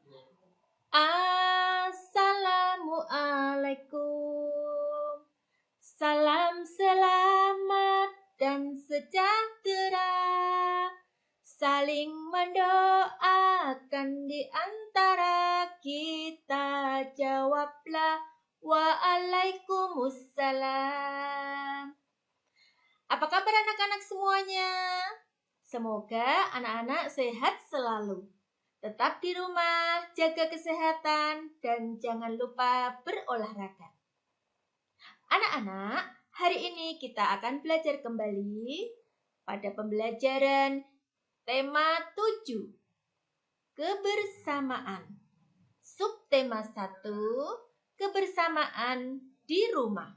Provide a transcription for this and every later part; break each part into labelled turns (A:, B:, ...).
A: Assalamualaikum. Salam selamat dan sejahtera. Saling mendoakan di antara kita. Jawablah waalaikumsalam. Apa kabar anak-anak semuanya? Semoga anak-anak sehat selalu. Tetap di rumah, jaga kesehatan, dan jangan lupa berolahraga. Anak-anak, hari ini kita akan belajar kembali pada pembelajaran tema 7, kebersamaan. Subtema 1, kebersamaan di rumah.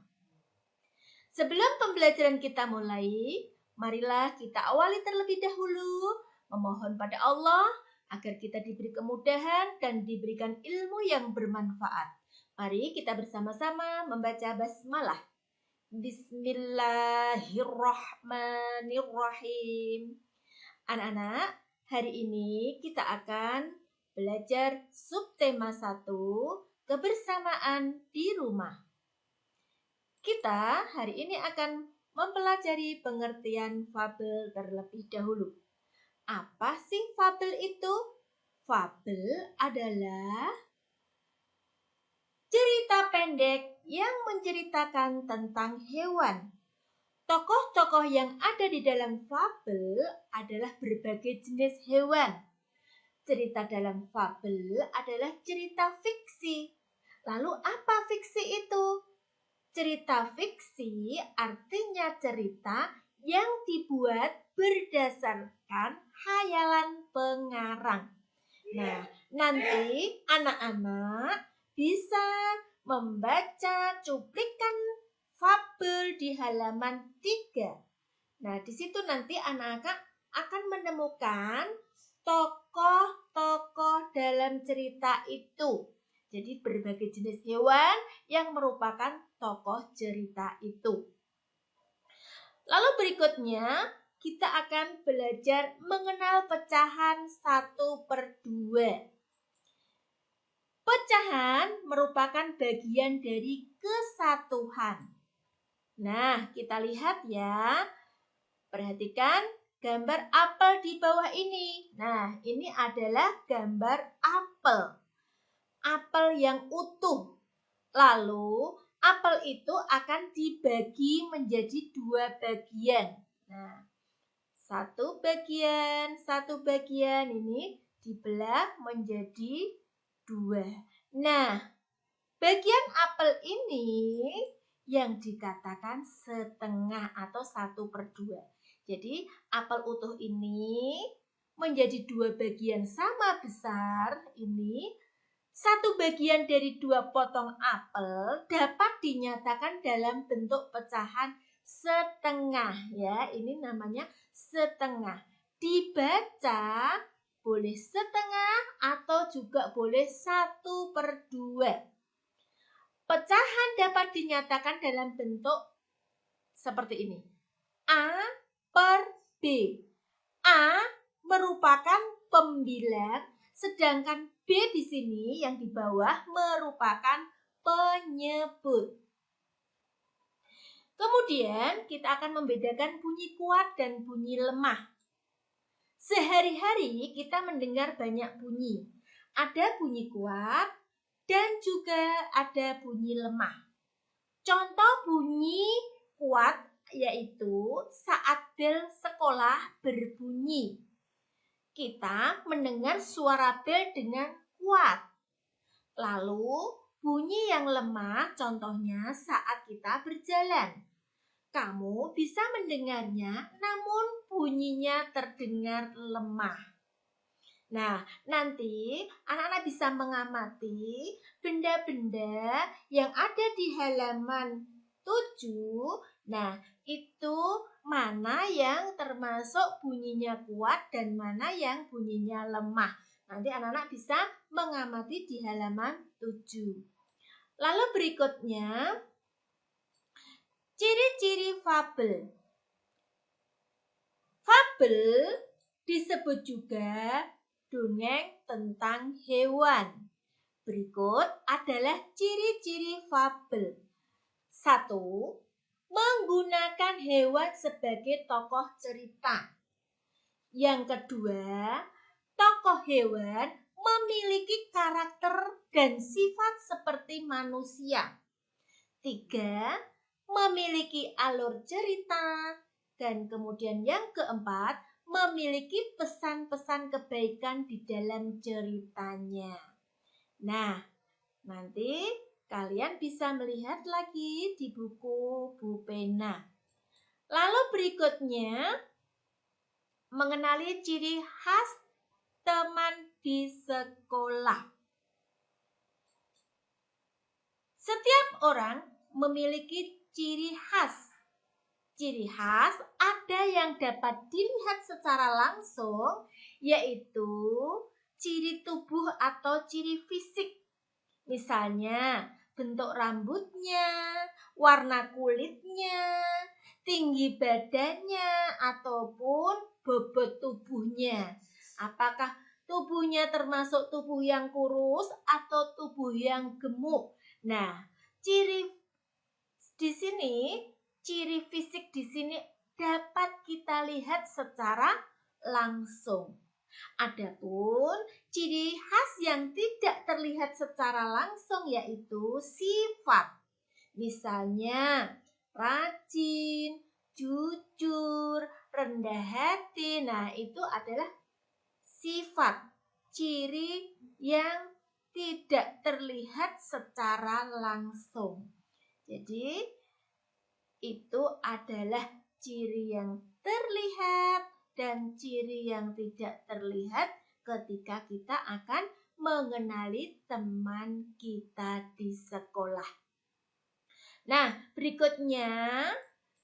A: Sebelum pembelajaran kita mulai, marilah kita awali terlebih dahulu memohon pada Allah agar kita diberi kemudahan dan diberikan ilmu yang bermanfaat. Mari kita bersama-sama membaca basmalah. Bismillahirrahmanirrahim. Anak-anak, hari ini kita akan belajar subtema 1, kebersamaan di rumah. Kita hari ini akan mempelajari pengertian fabel terlebih dahulu. Apa sih fabel itu? Fabel adalah cerita pendek yang menceritakan tentang hewan. Tokoh-tokoh yang ada di dalam fabel adalah berbagai jenis hewan. Cerita dalam fabel adalah cerita fiksi. Lalu apa fiksi itu? Cerita fiksi artinya cerita yang dibuat berdasarkan khayalan pengarang. Nah, nanti anak-anak bisa membaca cuplikan fabel di halaman 3. Nah, di situ nanti anak-anak akan menemukan tokoh-tokoh dalam cerita itu. Jadi berbagai jenis hewan yang merupakan tokoh cerita itu. Lalu berikutnya kita akan belajar mengenal pecahan 1/2. Pecahan merupakan bagian dari kesatuan. Nah, kita lihat ya. Perhatikan gambar apel di bawah ini. Nah, ini adalah gambar apel. Apel yang utuh. Lalu, apel itu akan dibagi menjadi 2 bagian. Nah, satu bagian ini dibelah menjadi 2. Nah, bagian apel ini yang dikatakan setengah atau 1/2. Jadi, apel utuh ini menjadi 2 bagian sama besar ini. 1 bagian dari 2 potong apel dapat dinyatakan dalam bentuk pecahan setengah ya. Ini namanya setengah. Dibaca boleh setengah atau juga boleh 1/2. Pecahan dapat dinyatakan dalam bentuk seperti ini. A/B. A merupakan pembilang, sedangkan B di sini yang di bawah merupakan penyebut. Kemudian kita akan membedakan bunyi kuat dan bunyi lemah. Sehari-hari kita mendengar banyak bunyi. Ada bunyi kuat dan juga ada bunyi lemah. Contoh bunyi kuat yaitu saat bel sekolah berbunyi. Kita mendengar suara bel dengan kuat. Lalu bunyi yang lemah contohnya saat kita berjalan. Kamu bisa mendengarnya namun bunyinya terdengar lemah. Nah, nanti anak-anak bisa mengamati benda-benda yang ada di halaman 7. Nah, itu mana yang termasuk bunyinya kuat dan mana yang bunyinya lemah. Nanti anak-anak bisa mengamati di halaman 7. Lalu berikutnya, ciri-ciri fabel. Fabel disebut juga dongeng tentang hewan. Berikut adalah ciri-ciri fabel. 1. Menggunakan hewan sebagai tokoh cerita. Yang kedua, tokoh hewan memiliki karakter dan sifat seperti manusia. 3. Memiliki alur cerita. Dan kemudian yang keempat, memiliki pesan-pesan kebaikan di dalam ceritanya. Nah, nanti kalian bisa melihat lagi di buku Bu Pena. Lalu berikutnya, mengenali ciri khas teman di sekolah. Setiap orang memiliki ciri khas. Ciri khas ada yang dapat dilihat secara langsung, yaitu ciri tubuh atau ciri fisik. Misalnya, bentuk rambutnya, warna kulitnya, tinggi badannya, ataupun bobot tubuhnya. Apakah tubuhnya termasuk tubuh yang kurus atau tubuh yang gemuk? Nah, ciri fisik di sini dapat kita lihat secara langsung. Adapun ciri khas yang tidak terlihat secara langsung yaitu sifat. Misalnya rajin, jujur, rendah hati. Nah, itu adalah sifat, ciri yang tidak terlihat secara langsung. Jadi, itu adalah ciri yang terlihat dan ciri yang tidak terlihat ketika kita akan mengenali teman kita di sekolah. Nah, berikutnya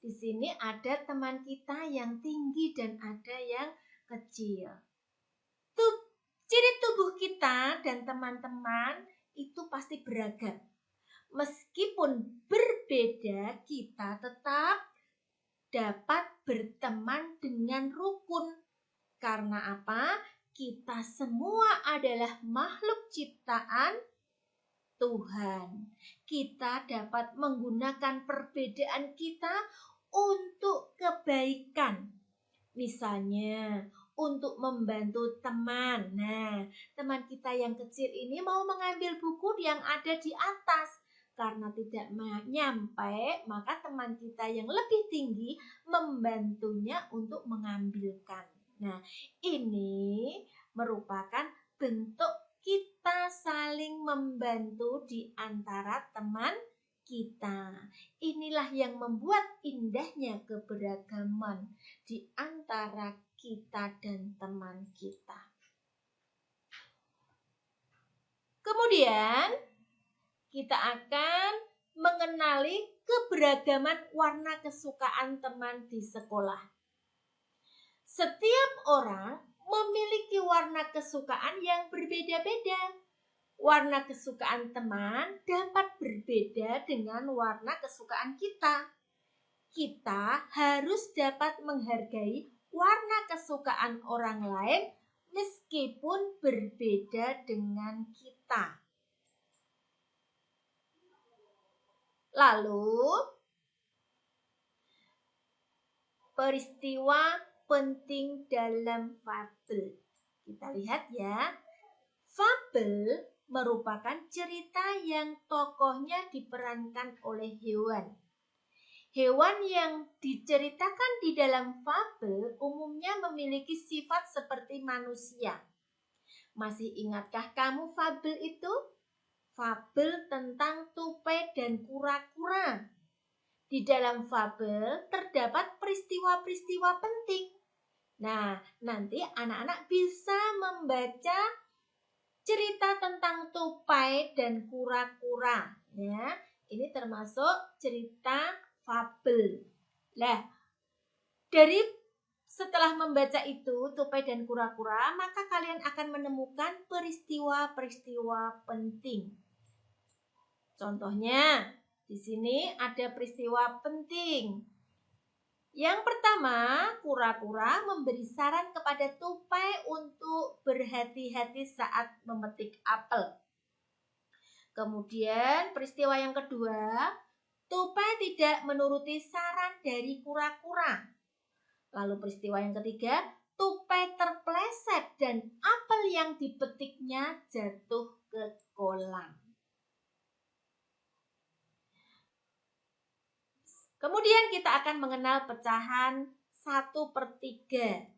A: di sini ada teman kita yang tinggi dan ada yang kecil. Ciri tubuh kita dan teman-teman itu pasti beragam. Meskipun berbeda, kita tetap dapat berteman dengan rukun. Karena apa? Kita semua adalah makhluk ciptaan Tuhan. Kita dapat menggunakan perbedaan kita untuk kebaikan. Misalnya, untuk membantu teman. Nah, teman kita yang kecil ini mau mengambil buku yang ada di atas. Karena tidak nyampe, maka teman kita yang lebih tinggi membantunya untuk mengambilkan. Nah, ini merupakan bentuk kita saling membantu di antara teman kita. Inilah yang membuat indahnya keberagaman di antara kita dan teman kita. Kemudian kita akan mengenali keberagaman warna kesukaan teman di sekolah. Setiap orang memiliki warna kesukaan yang berbeda-beda. Warna kesukaan teman dapat berbeda dengan warna kesukaan kita. Kita harus dapat menghargai warna kesukaan orang lain meskipun berbeda dengan kita. Lalu, peristiwa penting dalam fabel. Kita lihat ya. Fabel merupakan cerita yang tokohnya diperankan oleh hewan. Hewan yang diceritakan di dalam fabel umumnya memiliki sifat seperti manusia. Masih ingatkah kamu fabel itu? Fabel tentang tupai dan kura-kura. Di dalam fabel terdapat peristiwa-peristiwa penting. Nah, nanti anak-anak bisa membaca cerita tentang tupai dan kura-kura. Ya, ini termasuk cerita fabel. Nah, setelah membaca itu, tupai dan kura-kura, maka kalian akan menemukan peristiwa-peristiwa penting. Contohnya, di sini ada peristiwa penting, Yang pertama, kura-kura memberi saran kepada tupai untuk berhati-hati saat memetik apel. Kemudian peristiwa yang kedua, tupai tidak menuruti saran dari kura-kura. Lalu peristiwa yang ketiga, tupai terpeleset dan apel yang dipetiknya jatuh ke kolam. Kemudian kita akan mengenal pecahan 1/3.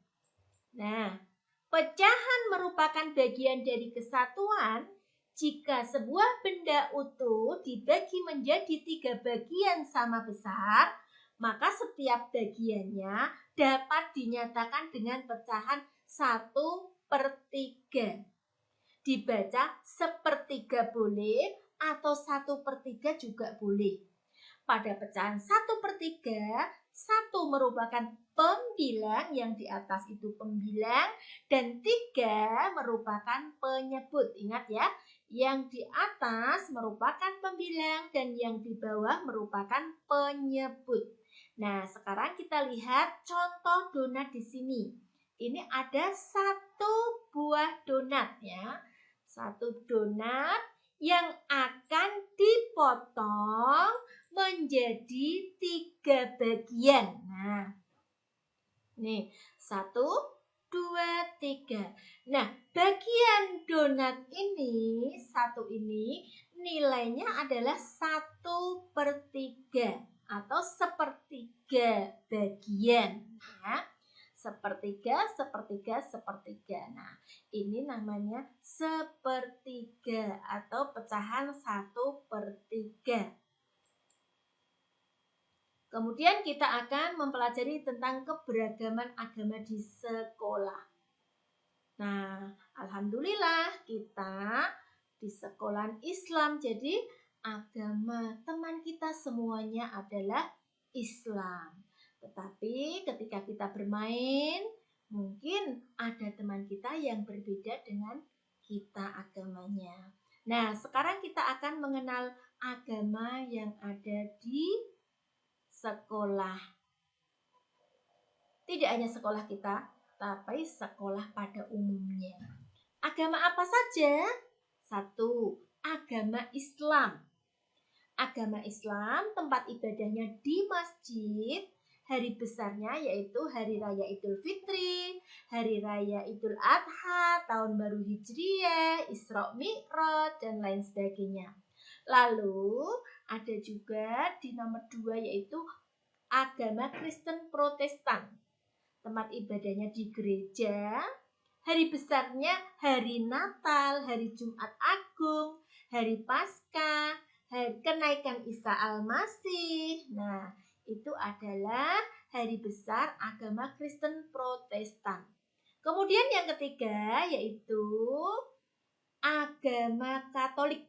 A: Nah, pecahan merupakan bagian dari kesatuan jika sebuah benda utuh dibagi menjadi 3 bagian sama besar, maka setiap bagiannya dapat dinyatakan dengan pecahan 1/3. Dibaca 1/3 boleh atau 1/3 juga boleh. Pada pecahan 1/3, 1 merupakan pembilang, yang di atas itu pembilang, dan 3 merupakan penyebut. Ingat ya, yang di atas merupakan pembilang dan yang di bawah merupakan penyebut. Nah, sekarang kita lihat contoh donat di sini. Ini ada 1 buah donat ya. 1 donat yang akan dipotong menjadi 3 bagian. Nah, nih 1, 2, 3. Nah, bagian donat ini, 1 ini nilainya adalah 1/3 atau 1/3 bagian. Ya. 1/3, 1/3, 1/3. Nah, ini namanya 1/3 atau pecahan 1/3. Kemudian kita akan mempelajari tentang keberagaman agama di sekolah. Nah, alhamdulillah kita di sekolah Islam, jadi agama teman kita semuanya adalah Islam. Tetapi ketika kita bermain, mungkin ada teman kita yang berbeda dengan kita agamanya. Nah, sekarang kita akan mengenal agama yang ada di sekolah. Tidak hanya sekolah kita, tapi sekolah pada umumnya. Agama apa saja? 1. Agama Islam. Agama Islam tempat ibadahnya di masjid. Hari besarnya yaitu Hari Raya Idul Fitri, Hari Raya Idul Adha, Tahun Baru Hijriah, Isra Mi'raj, dan lain sebagainya. Lalu ada juga di nomor 2 yaitu agama Kristen Protestan. Tempat ibadahnya di gereja. Hari besarnya Hari Natal, Hari Jumat Agung, Hari Paskah, Hari Kenaikan Isa Al-Masih. Nah, itu adalah hari besar agama Kristen Protestan. Kemudian yang ketiga yaitu agama Katolik.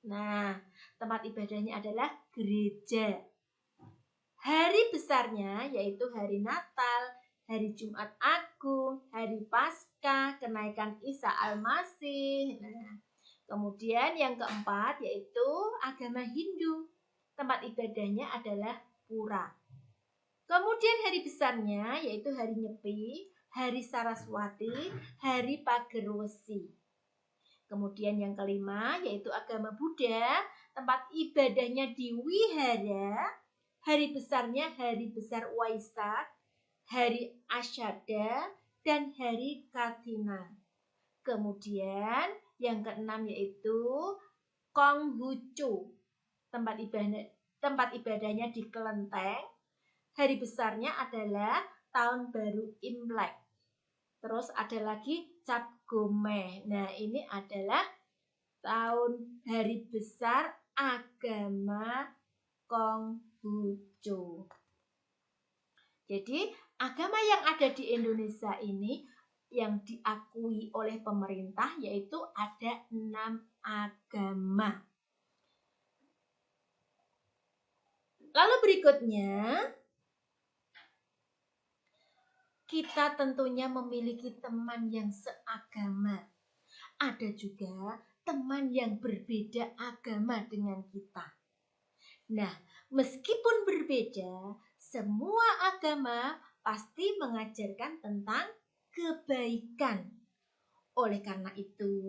A: Nah, tempat ibadahnya adalah gereja. Hari besarnya yaitu Hari Natal, Hari Jumat Agung, Hari Paskah, Kenaikan Isa Al-Masih. Nah, kemudian yang keempat yaitu agama Hindu. Tempat ibadahnya adalah pura. Kemudian hari besarnya yaitu Hari Nyepi, Hari Saraswati, Hari Pager Wesi. Kemudian yang kelima yaitu agama Buddha. Tempat ibadahnya di wihara. Hari besarnya Hari Besar Waisak, Hari Asyada, dan Hari Katina. Kemudian yang keenam yaitu Konghucu. Tempat ibadahnya di Kelenteng. Hari besarnya adalah Tahun Baru Imlek. Terus ada lagi Cap Gomeh. Nah, ini adalah hari besar agama Konghucu. Jadi, agama yang ada di Indonesia ini yang diakui oleh pemerintah yaitu ada 6 agama. Lalu berikutnya, kita tentunya memiliki teman yang seagama. Ada juga teman yang berbeda agama dengan kita. Nah, meskipun berbeda, Semua agama pasti mengajarkan tentang kebaikan. Oleh karena itu,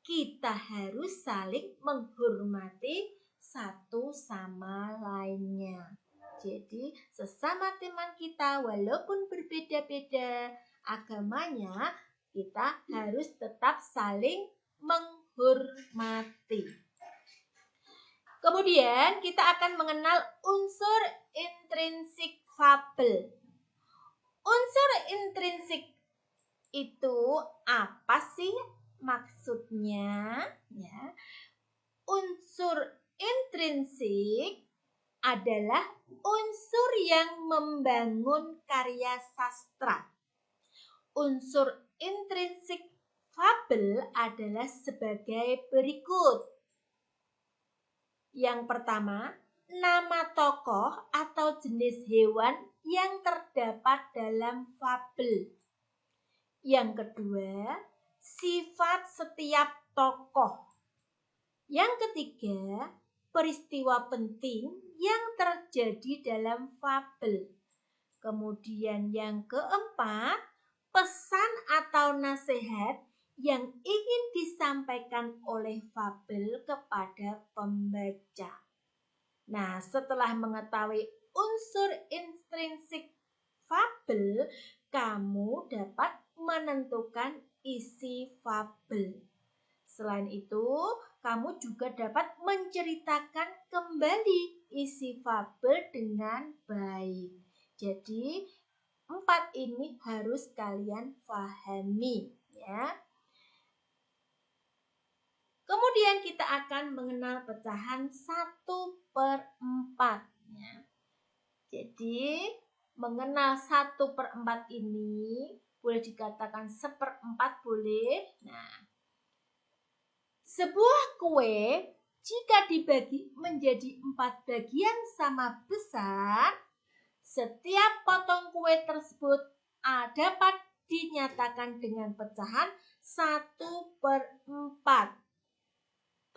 A: kita harus saling menghormati satu sama lainnya. Jadi, sesama teman kita walaupun berbeda-beda agamanya, kita harus tetap saling menghormati. Kemudian kita akan mengenal unsur intrinsik fabel. Unsur intrinsik itu apa sih maksudnya? Ya. Unsur intrinsik adalah unsur yang membangun karya sastra. Unsur intrinsik fabel adalah sebagai berikut. Yang pertama, nama tokoh atau jenis hewan yang terdapat dalam fabel. Yang kedua, sifat setiap tokoh. Yang ketiga, peristiwa penting yang terjadi dalam fabel. Kemudian yang keempat, pesan atau nasihat yang ingin disampaikan oleh fabel kepada pembaca. Nah, setelah mengetahui unsur intrinsik fabel, kamu dapat menentukan isi fabel. Selain itu, kamu juga dapat menceritakan kembali isi fabel dengan baik. Jadi, 4 ini harus kalian pahami, ya. Kemudian kita akan mengenal pecahan 1/4. Ya. Jadi, mengenal 1/4 ini boleh dikatakan 1/4 boleh. Nah, sebuah kue jika dibagi menjadi 4 bagian sama besar, setiap potong kue tersebut dapat dinyatakan dengan pecahan 1/4.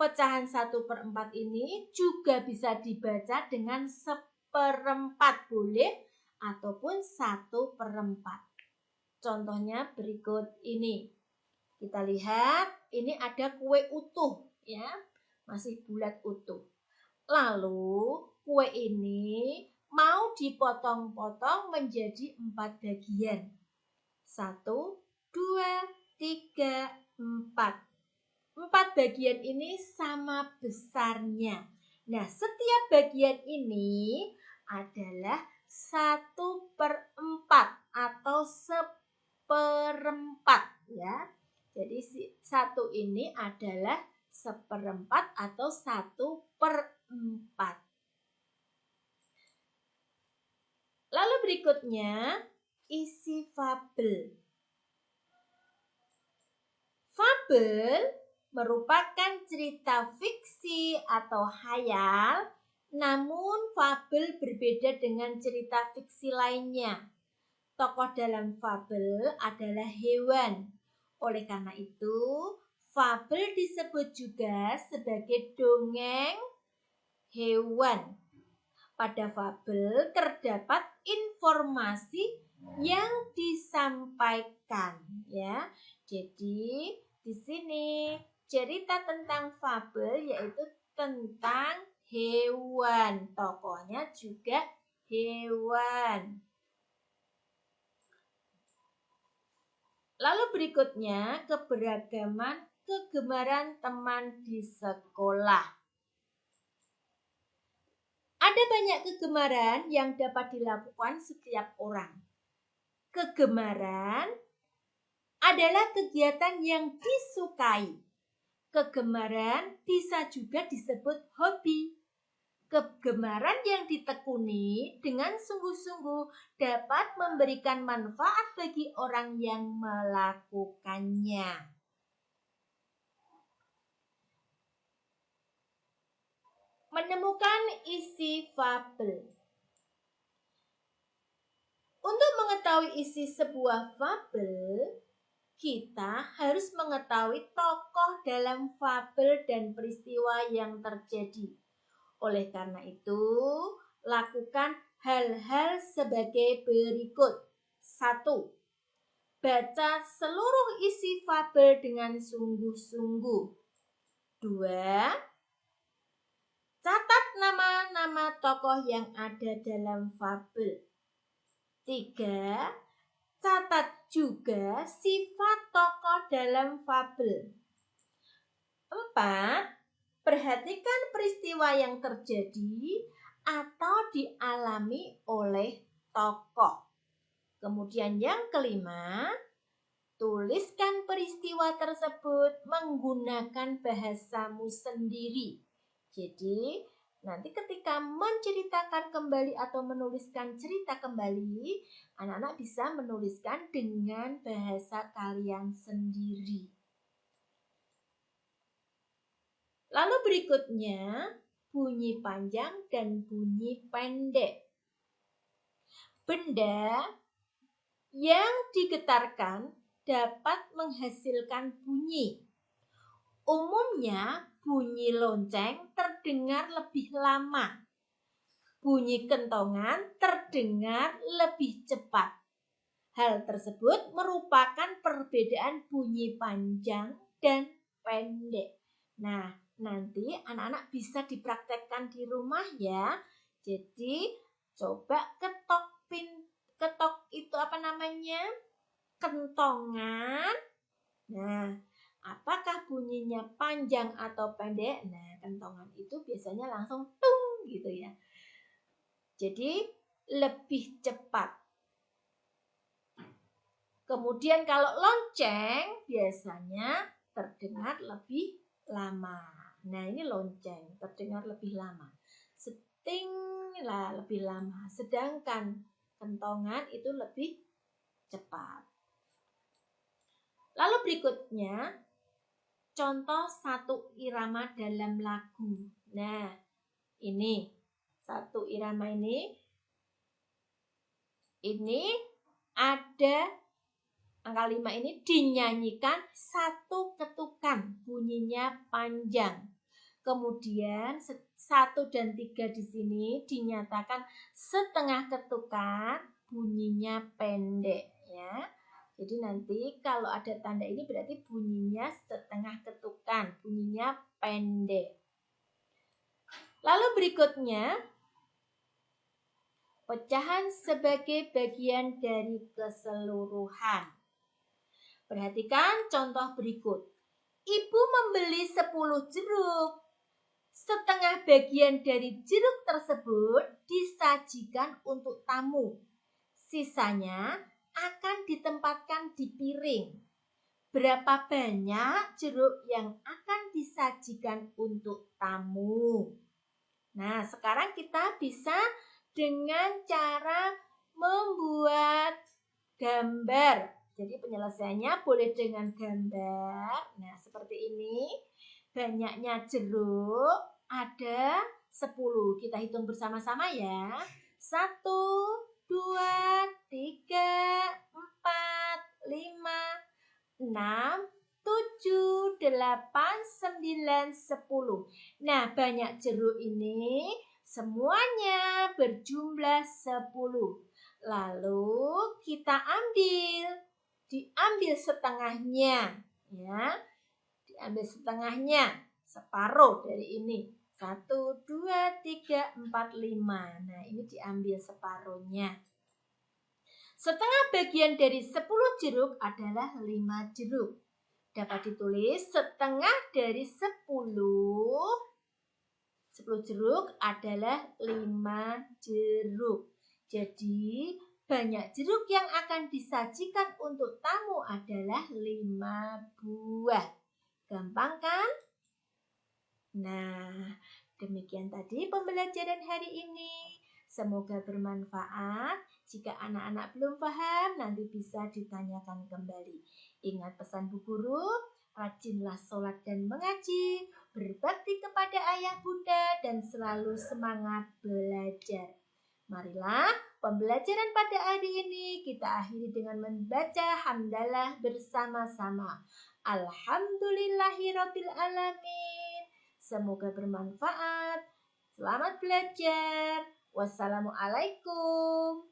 A: Pecahan 1/4 ini juga bisa dibaca dengan 1/4 boleh ataupun 1/4. Contohnya berikut ini. Kita lihat ini ada kue utuh ya, masih bulat utuh. Lalu kue ini mau dipotong-potong menjadi 4 bagian. 1, 2, 3, 4. 4 bagian ini sama besarnya. Nah, setiap bagian ini adalah 1/4 atau 1/4 ya. Jadi 1 ini adalah 1/4 atau 1/4. Lalu berikutnya isi fabel. Fabel merupakan cerita fiksi atau khayal, namun fabel berbeda dengan cerita fiksi lainnya. Tokoh dalam fabel adalah hewan. Oleh karena itu, fabel disebut juga sebagai dongeng hewan. Pada fabel terdapat informasi yang disampaikan, ya. Jadi di sini cerita tentang fabel yaitu tentang hewan. Tokohnya juga hewan. Lalu berikutnya keberagaman kegemaran teman di sekolah. Ada banyak kegemaran yang dapat dilakukan setiap orang. Kegemaran adalah kegiatan yang disukai. Kegemaran bisa juga disebut hobi. Kegemaran yang ditekuni dengan sungguh-sungguh dapat memberikan manfaat bagi orang yang melakukannya. Menemukan isi fabel. Untuk mengetahui isi sebuah fabel, kita harus mengetahui tokoh dalam fabel dan peristiwa yang terjadi. Oleh karena itu, lakukan hal-hal sebagai berikut. 1. Baca seluruh isi fabel dengan sungguh-sungguh. 2. Catat nama-nama tokoh yang ada dalam fabel. 3. Catat juga sifat tokoh dalam fabel. 4. Perhatikan peristiwa yang terjadi atau dialami oleh tokoh. Kemudian yang kelima, tuliskan peristiwa tersebut menggunakan bahasamu sendiri. Jadi, nanti ketika menceritakan kembali atau menuliskan cerita kembali, anak-anak bisa menuliskan dengan bahasa kalian sendiri. Lalu berikutnya, bunyi panjang dan bunyi pendek. Benda yang digetarkan dapat menghasilkan bunyi. Umumnya, bunyi lonceng terdengar lebih lama. Bunyi kentongan terdengar lebih cepat. Hal tersebut merupakan perbedaan bunyi panjang dan pendek. Nah, nanti anak-anak bisa dipraktekkan di rumah ya. Jadi, coba ketok itu kentongan. Nah, apakah bunyinya panjang atau pendek? Nah, kentongan itu biasanya langsung tung gitu ya. Jadi, lebih cepat. Kemudian kalau lonceng biasanya terdengar lebih lama. Nah, ini lonceng terdengar lebih lama. Seting lah lebih lama. Sedangkan kentongan itu lebih cepat. Lalu berikutnya, contoh satu irama dalam lagu. Nah, ini satu irama ini ada angka 5 ini dinyanyikan satu ketukan, bunyinya panjang. Kemudian 1 dan 3 di sini dinyatakan setengah ketukan, bunyinya pendek ya. Jadi nanti kalau ada tanda ini berarti bunyinya setengah ketukan, bunyinya pendek. Lalu berikutnya, pecahan sebagai bagian dari keseluruhan. Perhatikan contoh berikut. Ibu membeli 10 jeruk. Setengah bagian dari jeruk tersebut disajikan untuk tamu. Sisanya akan ditempatkan di piring. Berapa banyak jeruk yang akan disajikan untuk tamu? Nah, sekarang kita bisa dengan cara membuat gambar. Jadi penyelesaiannya boleh dengan gambar. Nah, seperti ini. Banyaknya jeruk ada 10. Kita hitung bersama-sama ya. 1, 2, 3, 4, 5, 6, 7, 8, 9, 10. Nah, banyak jeruk ini semuanya berjumlah 10. Lalu kita diambil setengahnya ya. Diambil setengahnya, separuh dari ini. 1, 2, 3, 4, 5. Nah, ini diambil separuhnya. Setengah bagian dari 10 jeruk adalah 5 jeruk. Dapat ditulis setengah dari 10 jeruk adalah 5 jeruk. Jadi, banyak jeruk yang akan disajikan untuk tamu adalah 5 buah. Gampang kan? Nah, demikian tadi pembelajaran hari ini. Semoga bermanfaat. Jika anak-anak belum paham, nanti bisa ditanyakan kembali. Ingat pesan Bu Guru, rajinlah sholat dan mengaji, berbakti kepada ayah bunda, dan selalu semangat belajar. Marilah pembelajaran pada hari ini kita akhiri dengan membaca hamdalah bersama-sama. Alhamdulillahirabbil alamin. Semoga bermanfaat. Selamat belajar. Wassalamualaikum.